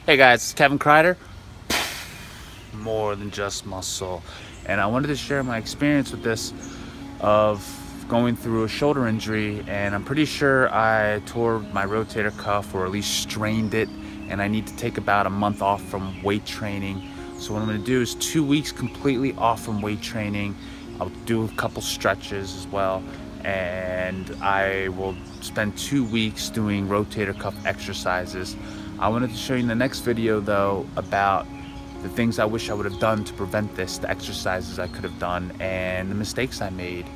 Hey guys, it's Kevin Kreider. More than just muscle. And I wanted to share my experience with this of going through a shoulder injury, and I'm pretty sure I tore my rotator cuff or at least strained it, and I need to take about a month off from weight training. So what I'm going to do is 2 weeks completely off from weight training. I'll do a couple stretches as well, and I will spend 2 weeks doing rotator cuff exercises. I wanted to show you in the next video though about the things I wish I would have done to prevent this, the exercises I could have done, and the mistakes I made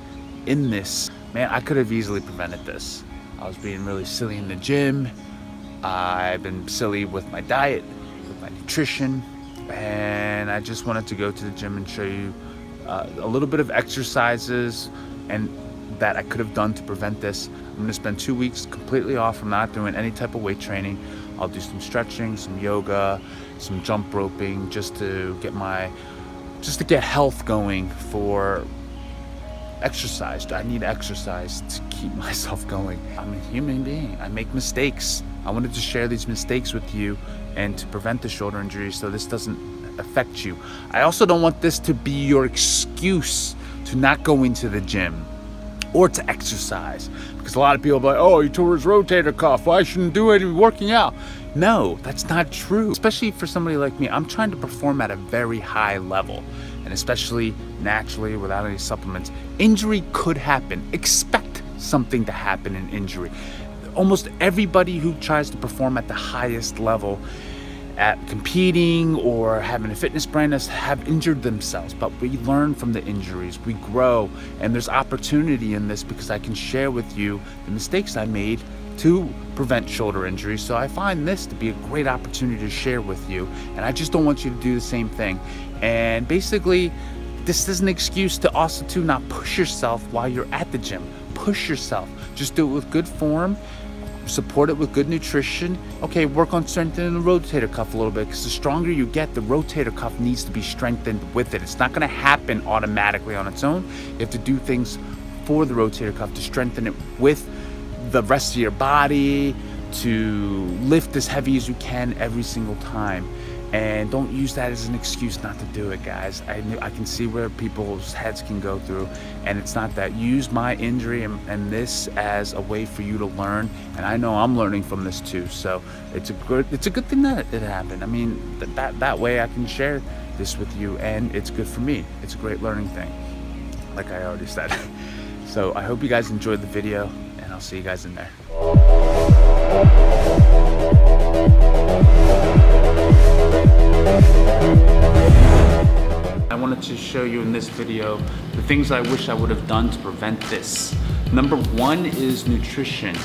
in this. Man, I could have easily prevented this. I was being really silly in the gym. I've been silly with my diet, with my nutrition, and I just wanted to go to the gym and show you a little bit of exercises and that I could have done to prevent this. I'm gonna spend 2 weeks completely off from not doing any type of weight training. I'll do some stretching, some yoga, some jump roping, just to get health going for exercise. I need exercise to keep myself going. I'm a human being. I make mistakes. I wanted to share these mistakes with you and to prevent the shoulder injury so this doesn't affect you. I also don't want this to be your excuse to not go into the gym or to exercise, because a lot of people are like, oh, he tore his rotator cuff, well, I shouldn't do any working out. No, that's not true. Especially for somebody like me, I'm trying to perform at a very high level, and especially naturally without any supplements. Injury could happen. Expect something to happen in injury. Almost everybody who tries to perform at the highest level at competing or having a fitness brand have injured themselves, but we learn from the injuries, we grow, and there's opportunity in this because I can share with you the mistakes I made to prevent shoulder injuries. So I find this to be a great opportunity to share with you, and I just don't want you to do the same thing. And basically, this is an excuse to also not push yourself while you're at the gym. Push yourself, just do it with good form. Support it with good nutrition. Okay, work on strengthening the rotator cuff a little bit, because the stronger you get, the rotator cuff needs to be strengthened with it. It's not going to happen automatically on its own. You have to do things for the rotator cuff to strengthen it with the rest of your body, to lift as heavy as you can every single time. And don't use that as an excuse not to do it, guys. I can see where people's heads can go through, and it's not that. Use my injury and this as a way for you to learn, and I know I'm learning from this too. So it's a good thing that it happened. I mean, that way I can share this with you, and it's good for me. It's a great learning thing, like I already said. So I hope you guys enjoyed the video, and I'll see you guys in there. I wanted to show you in this video the things I wish I would have done to prevent this. Number one is nutrition.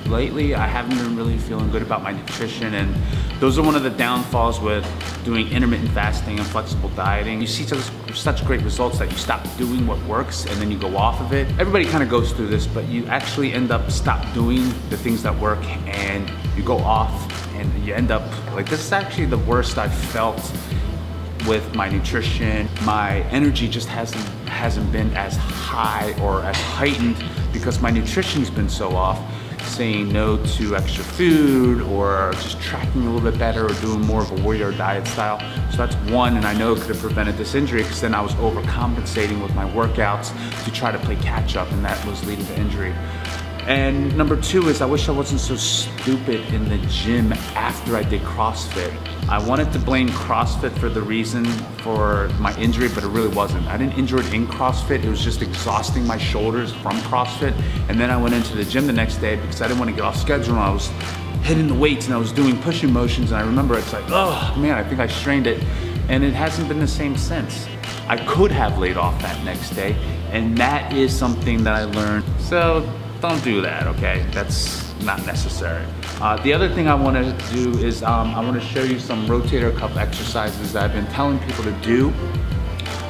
Lately, I haven't been really feeling good about my nutrition, and those are one of the downfalls with doing intermittent fasting and flexible dieting. You see such great results that you stop doing what works and then you go off of it. Everybody kind of goes through this, but you actually end up stop doing the things that work and you go off, and you end up like, this is actually the worst I've felt with my nutrition. My energy just hasn't been as high or as heightened because my nutrition's been so off. Saying no to extra food, or just tracking a little bit better, or doing more of a warrior diet style. So that's one, and I know it could have prevented this injury, because then I was overcompensating with my workouts to try to play catch up, and that was leading to injury. And number two is I wish I wasn't so stupid in the gym after I did CrossFit. I wanted to blame CrossFit for the reason for my injury, but it really wasn't. I didn't injure it in CrossFit. It was just exhausting my shoulders from CrossFit. And then I went into the gym the next day because I didn't want to get off schedule, and I was hitting the weights and I was doing pushing motions, and I remember it's like, oh man, I think I strained it. And it hasn't been the same since. I could have laid off that next day, and that is something that I learned. So don't do that, okay? That's not necessary. The other thing I want to do is I want to show you some rotator cuff exercises that I've been telling people to do,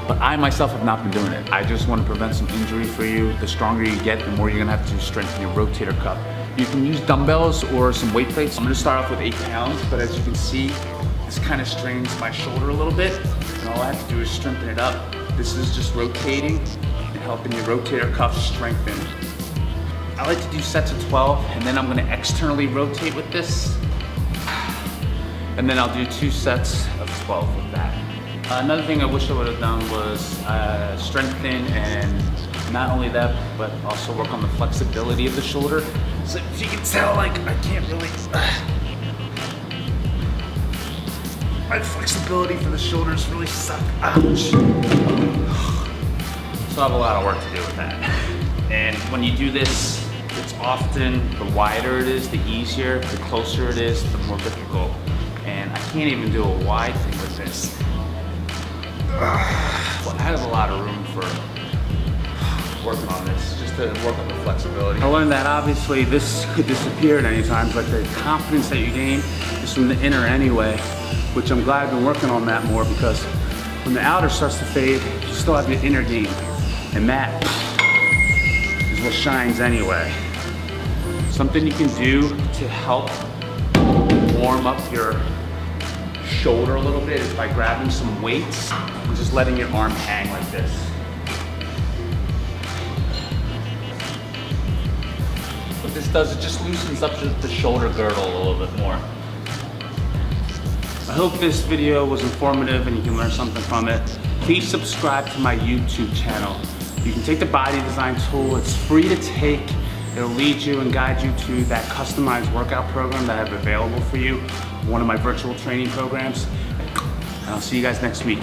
but I myself have not been doing it. I just want to prevent some injury for you. The stronger you get, the more you're going to have to strengthen your rotator cuff. You can use dumbbells or some weight plates. I'm going to start off with 8 pounds, but as you can see, this kind of strains my shoulder a little bit, and all I have to do is strengthen it up. This is just rotating and helping your rotator cuff strengthen. I like to do sets of 12, and then I'm gonna externally rotate with this. And then I'll do 2 sets of 12 with that. Another thing I wish I would have done was strengthen, and not only that, but also work on the flexibility of the shoulder. So if you can tell, like, I can't really, my flexibility for the shoulders really suck. Ouch. So I have a lot of work to do with that. And when you do this, it's often, the wider it is, the easier, the closer it is, the more difficult. And I can't even do a wide thing with this. Well, I have a lot of room for working on this, just to work on the flexibility. I learned that obviously this could disappear at any time, but the confidence that you gain is from the inner anyway, which I'm glad I've been working on that more, because when the outer starts to fade, you still have your inner game. And that is what shines anyway. Something you can do to help warm up your shoulder a little bit is by grabbing some weights and just letting your arm hang like this. What this does, it just loosens up the shoulder girdle a little bit more. I hope this video was informative and you can learn something from it. Please subscribe to my YouTube channel. You can take the body design tool, it's free to take. It'll lead you and guide you to that customized workout program that I have available for you, one of my virtual training programs. And I'll see you guys next week.